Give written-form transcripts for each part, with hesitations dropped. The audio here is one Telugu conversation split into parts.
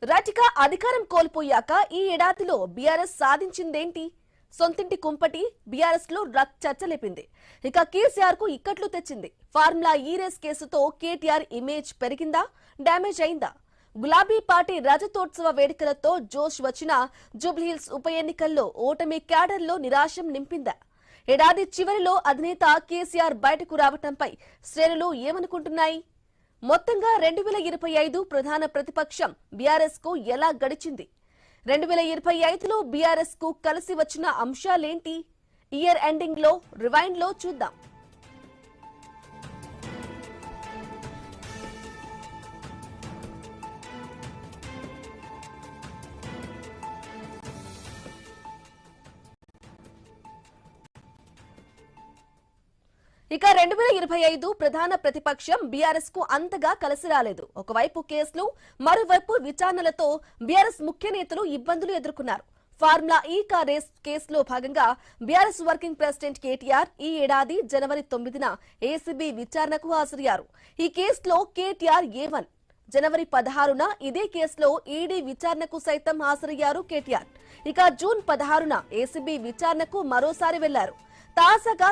రాటిక అధికారం కోల్పోయాక ఈ ఏడాదిలో బీఆర్ఎస్ సాధించిందేంటి? సొంతింటి కుంపటి బీఆర్ఎస్ లో చర్చలేపింది. ఇక కేసీఆర్ కు ఇక్కట్లు తెచ్చింది. ఫార్ములా ఈ రేస్ కేసుతో కేటీఆర్ ఇమేజ్ పెరిగిందా, డ్యామేజ్ అయిందా? గులాబీ పార్టీ రజతోత్సవ వేడుకలతో జోష్ వచ్చిన జూబ్లీహిల్స్ ఉప ఎన్నికల్లో ఓటమి క్యాడర్లో నిరాశం నింపిందా? ఏడాది చివరిలో అధినేత కేసీఆర్ బయటకు రావటంపై శ్రేణులు ఏమనుకుంటున్నాయి? మొత్తంగా 2025 ప్రధాన ప్రతిపక్షం బీఆర్ఎస్ కు ఎలా గడిచింది? 2025లో బీఆర్ఎస్ కు కలిసి వచ్చిన అంశాలేంటి? ఇయర్ ఎండింగ్ లో రివైండ్ లో చూద్దాం. ఇక 2025 ప్రధాన ప్రతిపక్షం బీఆర్ఎస్ కు అంతగా కలిసి రాలేదు. ఒకవైపు కేసులు, మరోవైపు విచారణలతో బీఆర్ఎస్ ముఖ్య నేతలు ఇబ్బందులు ఎదుర్కొన్నారు. ఫార్ములా ఈ కార్ రేస్ కేసులో భాగంగా బీఆర్ఎస్ వర్కింగ్ ప్రెసిడెంట్ కేటీఆర్ ఈ ఏడాది జనవరి 9న ఏసీబీ విచారణకు హాజరయ్యారు. ఈ కేసులో కేటీఆర్ A1, జనవరి 16న ఇదే కేసులో ఈడీ విచారణకు సైతం హాజరయ్యారు కేటీఆర్. ఇక జూన్ 16న ఏసీబీ విచారణకు మరోసారి వెళ్లారు. తాజాగా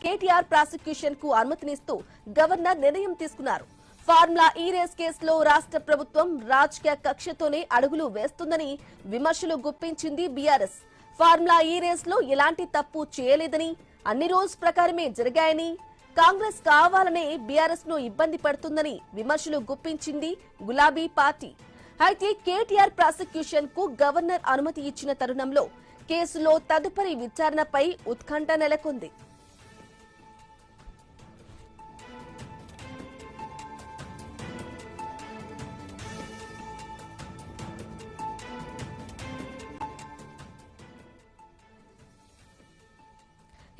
కేటీఆర్ ప్రాసిక్యూషన్ కు అనుమతినిస్తూ గవర్నర్ నిర్ణయం తీసుకున్నారు. ఫార్ములా ఈ రేస్ కేసులో రాష్ట్ర ప్రభుత్వం రాజకీయ కక్షతోనే అడుగులు వేస్తుందని విమర్శలు గుప్పించింది బీఆర్ఎస్. ఫార్ములా ఈ రేస్ లో ఎలాంటి తప్పు చేయలేదని, అన్ని రూల్స్ ప్రకారమే జరిగాయని, కాంగ్రెస్ కావాలనే బీఆర్ఎస్ ను ఇబ్బంది పడుతుందని విమర్శలు గుప్పించింది గులాబీ పార్టీ. అయితే కేటీఆర్ ప్రాసిక్యూషన్ కు గవర్నర్ అనుమతి ఇచ్చిన తరుణంలో కేసులో తదుపరి విచారణపై ఉత్కంఠ నెలకొంది.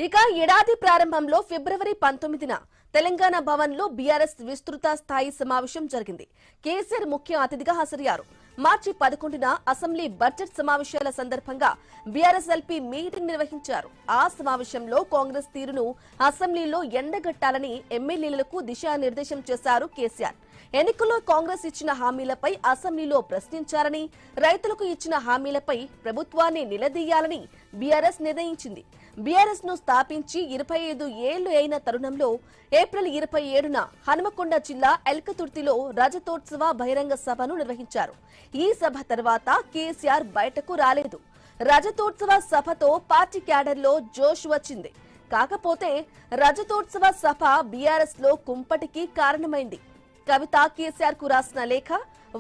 ఇక ఏడాది ప్రారంభంలో ఫిబ్రవరి 19న తెలంగాణ భవన్ లో బీఆర్ఎస్ విస్తృత స్థాయి సమావేశం జరిగింది. కేసీఆర్ ముఖ్య అతిథిగా హాజరయ్యారు. మార్చి 11న అసెంబ్లీ బడ్జెట్ సమావేశాల సందర్భంగా బీఆర్ఎస్ ఎల్పీ మీటింగ్ నిర్వహించారు. ఆ సమావేశంలో కాంగ్రెస్ తీరును అసెంబ్లీలో ఎండగట్టాలని ఎమ్మెల్యేలకు దిశానిర్దేశం చేశారు కేసీఆర్. ఎన్నికల్లో కాంగ్రెస్ ఇచ్చిన హామీలపై అసెంబ్లీలో ప్రశ్నించారని, రైతులకు ఇచ్చిన హామీలపై ప్రభుత్వాన్ని నిలదీయాలని బీఆర్ఎస్ నిర్ణయించింది. బీఆర్ఎస్ ను స్థాపించి 25 ఏళ్లు అయిన తరుణంలో ఏప్రిల్ 27న హనుమకొండ జిల్లా ఎల్కతుర్తిలో రజతోత్సవ బహిరంగ సభను నిర్వహించారు. ఈ సభ తర్వాత కేసీఆర్ బయటకు రాలేదు. రజతోత్సవ సభతో పార్టీ క్యాడర్లో జోష్ వచ్చింది. కాకపోతే రజతోత్సవ సభ బీఆర్ఎస్ లో కుంపటికి కారణమైంది. కవిత కేసీఆర్ కు రాసిన లేఖ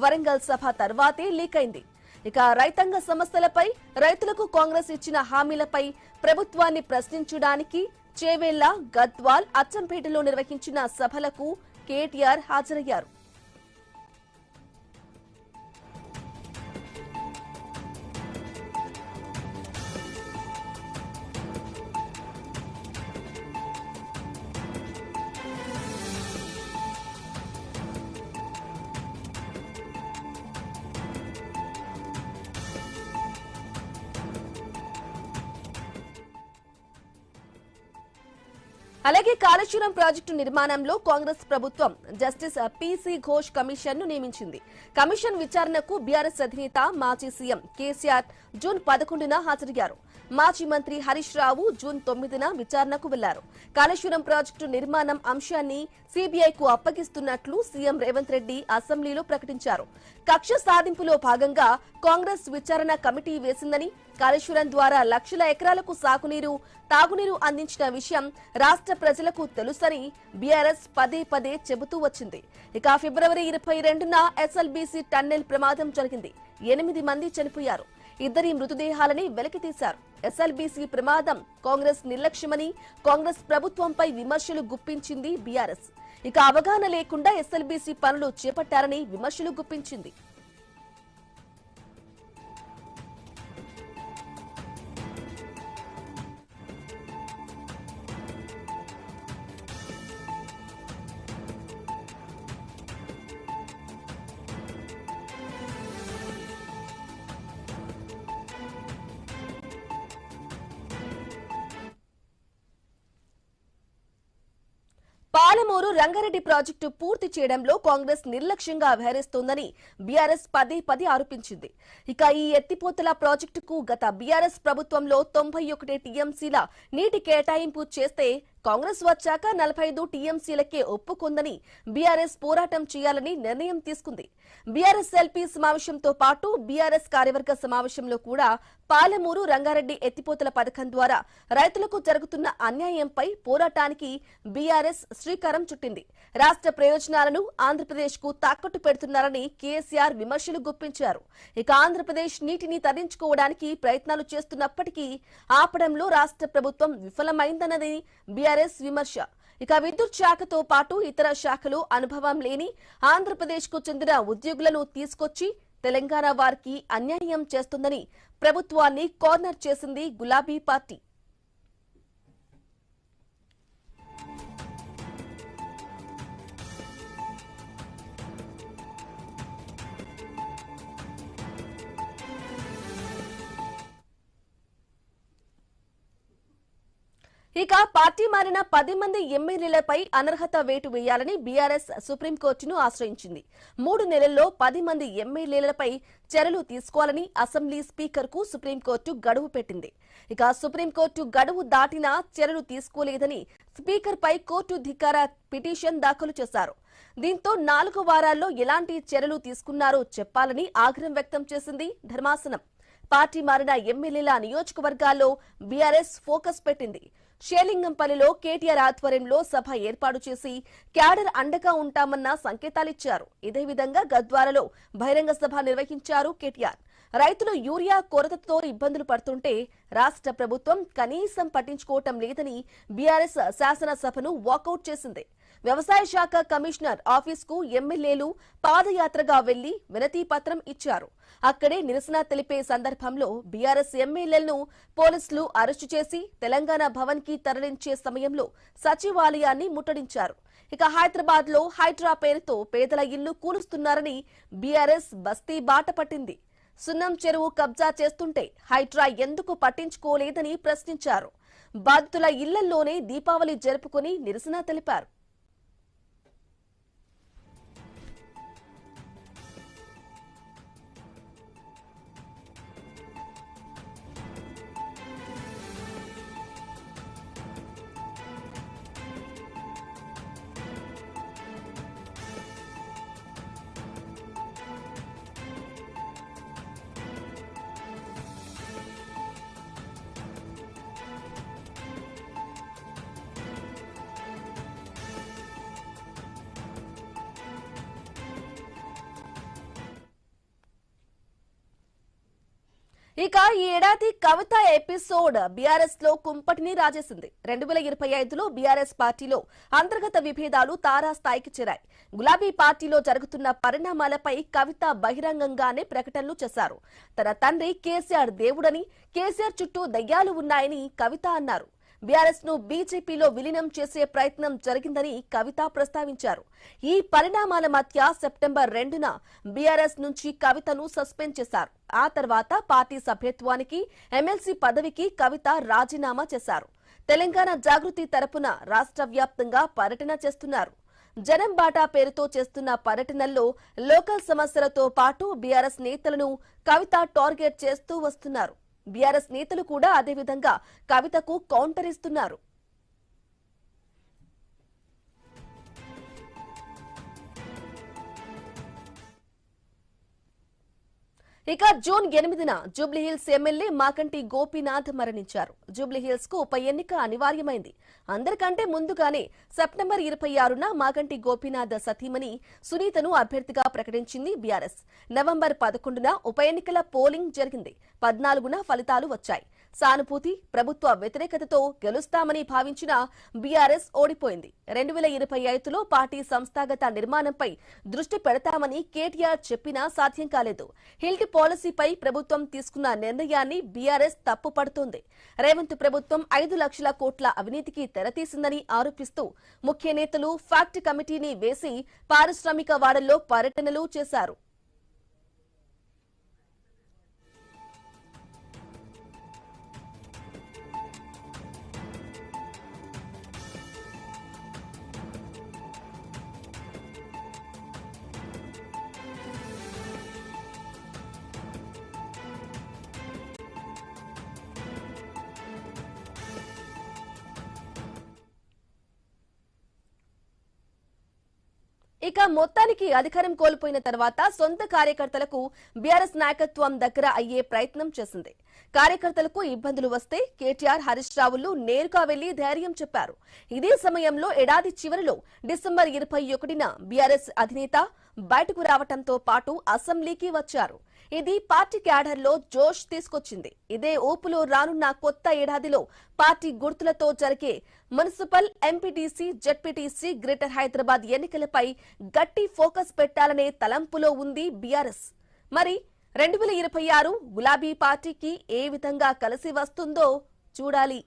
వరంగల్ సభ తర్వాతే లీక్ అయింది. ఇక రైతాంగ సమస్యలపై, రైతులకు కాంగ్రెస్ ఇచ్చిన హామీలపై ప్రభుత్వాన్ని ప్రశ్నించడానికి చేవెళ్ల, గద్వాల్, అచ్చంపేటలో నిర్వహించిన సభలకు కేటీఆర్ హాజరయ్యారు. అలాగే కాళేశ్వరం ప్రాజెక్టు నిర్మాణంలో కాంగ్రెస్ ప్రభుత్వం జస్టిస్ పీసీ ఘోష్ కమిషన్ ను నియమించింది. కమిషన్ విచారణకు బీఆర్ఎస్ అధినేత మాజీ సీఎం కేసీఆర్ జూన్ 11న హాజరయ్యారు. మాజీ మంత్రి హరీష్ రావు జూన్ 9న విచారణకు వెళ్లారు. కాళేశ్వరం ప్రాజెక్టు నిర్మాణం అంశాన్ని సీబీఐకు అప్పగిస్తున్నట్లు సీఎం రేవంత్ రెడ్డి అసెంబ్లీలో ప్రకటించారు. కక్ష సాధింపులో భాగంగా కాంగ్రెస్ విచారణ కమిటీ వేసిందని, కాళేశ్వరం ద్వారా లక్షల ఎకరాలకు సాగునీరు, తాగునీరు అందించిన విషయం రాష్ట్ర ప్రజలకు తెలుసని బీఆర్ఎస్ పదే పదే చెబుతూ వచ్చింది. ఇక ఫిబ్రవరి 22న ఎస్ఎల్బీసీ టన్నెల్ ప్రమాదం జరిగింది. 8 మంది చనిపోయారు. 2 మృతదేహాలని వెలికితీశారు. ఎస్ఎల్బీసీ ప్రమాదం కాంగ్రెస్ నిర్లక్ష్యమని, కాంగ్రెస్ ప్రభుత్వంపై విమర్శలు గుప్పించింది బీఆర్ఎస్. ఇక అవగాహన లేకుండా ఎస్ఎల్బీసీ పనులు చేపట్టారని విమర్శలు గుప్పించింది. పాలమూరు రంగారెడ్డి ప్రాజెక్టు పూర్తి చేయడంలో కాంగ్రెస్ నిర్లక్ష్యంగా వ్యవహరిస్తోందని బీఆర్ఎస్ పదే ఆరోపించింది. ఇక ఈ ఎత్తిపోతల ప్రాజెక్టుకు గత బీఆర్ఎస్ ప్రభుత్వంలో 91 టీఎంసీల నీటి కేటాయింపు చేస్తే కాంగ్రెస్ వచ్చాక 45 టీఎంసీలకే ఒప్పుకుందని బీఆర్ఎస్ పోరాటం చేయాలని నిర్ణయం తీసుకుంది. బీఆర్ఎస్ ఎల్పీ సమావేశంతో పాటు బీఆర్ఎస్ కార్యవర్గ సమావేశంలో కూడా పాలమూరు రంగారెడ్డి ఎత్తిపోతల పథకం ద్వారా రైతులకు జరుగుతున్న అన్యాయంపై పోరాటానికి బీఆర్ఎస్ శ్రీకారం చుట్టింది. రాష్ట్ర ప్రయోజనాలను ఆంధ్రప్రదేశ్ కు తాకట్టు పెడుతున్నారని కేసీఆర్ విమర్శలు గుప్పించారు. ఇక ఆంధ్రప్రదేశ్ నీటిని తరలించుకోవడానికి ప్రయత్నాలు చేస్తున్నప్పటికీ ఆపడంలో రాష్ట్ర ప్రభుత్వం విఫలమైందన్నది బీఆర్ఎస్ విమర్శ. ఇక విద్యుత్ శాఖతో పాటు ఇతర శాఖలు అనుభవం లేని ఆంధ్రప్రదేశ్ కు చెందిన ఉద్యోగులను తీసుకొచ్చి తెలంగాణ వారికి అన్యాయం చేస్తుందని ప్రభుత్వాన్ని కార్నర్ చేసింది గులాబీ పార్టీ. ఇక పార్టీ మారిన 10 మంది ఎమ్మెల్యేలపై అనర్హత వేటు వేయాలని బీఆర్ఎస్ సుప్రీంకోర్టును ఆశ్రయించింది. 3 నెలల్లో 10 మంది ఎమ్మెల్యేలపై చర్యలు తీసుకోవాలని అసెంబ్లీ స్పీకర్ కు సుప్రీంకోర్టు గడువు పెట్టింది. ఇక సుప్రీంకోర్టు గడువు దాటినా చర్యలు తీసుకోలేదని స్పీకర్ పై కోర్టు ధిక్కార పిటిషన్ దాఖలు చేశారు. దీంతో 4 వారాల్లో ఎలాంటి చర్యలు తీసుకున్నారో చెప్పాలని ఆగ్రహం వ్యక్తం చేసింది ధర్మాసనం. పార్టీ మారిన ఎమ్మెల్యేల నియోజకవర్గాల్లో బీఆర్ఎస్ ఫోకస్ పెట్టింది. షేలింగంపల్లిలో కేటీఆర్ ఆధ్వర్యంలో సభ ఏర్పాటు చేసి క్యాడర్ అండగా ఉంటామన్న సంకేతాలిచ్చారు. ఇదే విధంగా గద్వాలలో బహిరంగ సభ నిర్వహించారు కేటీఆర్. రైతులు యూరియా కొరతతో ఇబ్బందులు పడుతుంటే రాష్ట్ర ప్రభుత్వం కనీసం పట్టించుకోవటం లేదని బీఆర్ఎస్ శాసనసభను వాకౌట్ చేసింది. వ్యవసాయ శాఖ కమిషనర్ ఆఫీస్ కు ఎమ్మెల్యేలు పాదయాత్రగా వెళ్లి వినతి పత్రం ఇచ్చారు. అక్కడే నిరసన తెలిపే సందర్భంలో బీఆర్ఎస్ ఎమ్మెల్యేలను పోలీసులు అరెస్టు చేసి తెలంగాణ భవన్ కి తరలించే సమయంలో సచివాలయాన్ని ముట్టడించారు. ఇక హైదరాబాద్ లో హైడ్రా పేరుతో పేదల ఇల్లు కూలుస్తున్నారని బీఆర్ఎస్ బస్తీ బాట పట్టింది. సున్నం చెరువు కబ్జా చేస్తుంటే హైడ్రా ఎందుకు పట్టించుకోలేదని ప్రశ్నించారు. బాధితుల ఇళ్లలోనే దీపావళి జరుపుకుని నిరసన తెలిపారు. ఇక ఈ ఏడాది కవిత ఎపిసోడ్ బీఆర్ఎస్ లో కుంపటిని రాజేసింది. 2025లో బీఆర్ఎస్ పార్టీలో అంతర్గత విభేదాలు తారాస్థాయికి చేరాయి. గులాబీ పార్టీలో జరుగుతున్న పరిణామాలపై కవిత బహిరంగంగానే ప్రకటనలు చేశారు. తన తండ్రి కేసీఆర్ దేవుడని, కేసీఆర్ చుట్టూ దయ్యాలు ఉన్నాయని కవిత అన్నారు. బీఆర్ఎస్ ను బీజేపీలో విలీనం చేసే ప్రయత్నం జరిగిందని కవిత ప్రస్తావించారు. ఈ పరిణామాల మధ్య సెప్టెంబర్ 2న బీఆర్ఎస్ నుంచి కవితను సస్పెండ్ చేశారు. ఆ తర్వాత పార్టీ సభ్యత్వానికి, ఎమ్మెల్సీ పదవికి కవిత రాజీనామా చేశారు. తెలంగాణ జాగృతి తరపున రాష్ట్ర వ్యాప్తంగా పర్యటన చేస్తున్నారు. జనం బాటా పేరుతో చేస్తున్న పర్యటనల్లో లోకల్ సమస్యలతో పాటు బీఆర్ఎస్ నేతలను కవిత టార్గెట్ చేస్తూ వస్తున్నారు. బీఆర్ఎస్ నేతలు కూడా అదేవిధంగా కవితకు కౌంటర్ ఇస్తున్నారు. ఇక జూన్ 8న జూబ్లీహిల్స్ ఎమ్మెల్యే మాకంటి గోపీనాథ్ మరణించారు. జూబ్లీహిల్స్ కు ఉప ఎన్నిక అనివార్యమైంది. అందరికంటే ముందుగానే సెప్టెంబర్ 26న మాకంటి గోపీనాథ్ సతీమణి సునీతను అభ్యర్థిగా ప్రకటించింది బీఆర్ఎస్. నవంబర్ 11న ఉప ఎన్నికల పోలింగ్ జరిగింది. 14న ఫలితాలు వచ్చాయి. సానుభూతి, ప్రభుత్వ వ్యతిరేకతతో గెలుస్తామని భావించిన బీఆర్ఎస్ ఓడిపోయింది. 2025లో పార్టీ సంస్థాగత నిర్మాణంపై దృష్టి పెడతామని కేటీఆర్ చెప్పినా సాధ్యం కాలేదు. హిల్ట్ పాలసీపై ప్రభుత్వం తీసుకున్న నిర్ణయాన్ని బీఆర్ఎస్ తప్పుపడుతోంది. రేవంత్ ప్రభుత్వం 5 లక్షల కోట్ల అవినీతికి తెరతీసిందని ఆరోపిస్తూ ముఖ్య నేతలు ఫ్యాక్ట్ కమిటీని వేసి పారిశ్రామిక వాడల్లో పర్యటనలు చేశారు. ఇక మొత్తానికి అధికారం కోల్పోయిన తర్వాత సొంత కార్యకర్తలకు బీఆర్ఎస్ నాయకత్వం దగ్గర అయ్యే ప్రయత్నం చేసింది. కార్యకర్తలకు ఇబ్బందులు వస్తే కేటీఆర్, హరీష్ రావులు నేరుగా వెళ్లి ధైర్యం చెప్పారు. ఇదే సమయంలో ఏడాది చివరిలో డిసెంబర్ 21న బీఆర్ఎస్ అధినేత బయటకు రావడంతో పాటు అసెంబ్లీకి వచ్చారు. ఇది పార్టీ క్యాడర్లో జోష్ తీసుకొచ్చింది. ఇదే ఊపులో రానున్న కొత్త ఏడాదిలో పార్టీ గుర్తులతో జరిగే municipal, MPTC, ZPTC, greater Hyderabad ఎన్నికలపై గట్టి ఫోకస్ పెట్టాలనే తలంపులో ఉంది బీఆర్ఎస్. మరి 2026 గులాబీ పార్టీకి ఏ విధంగా కలిసి వస్తుందో చూడాలి.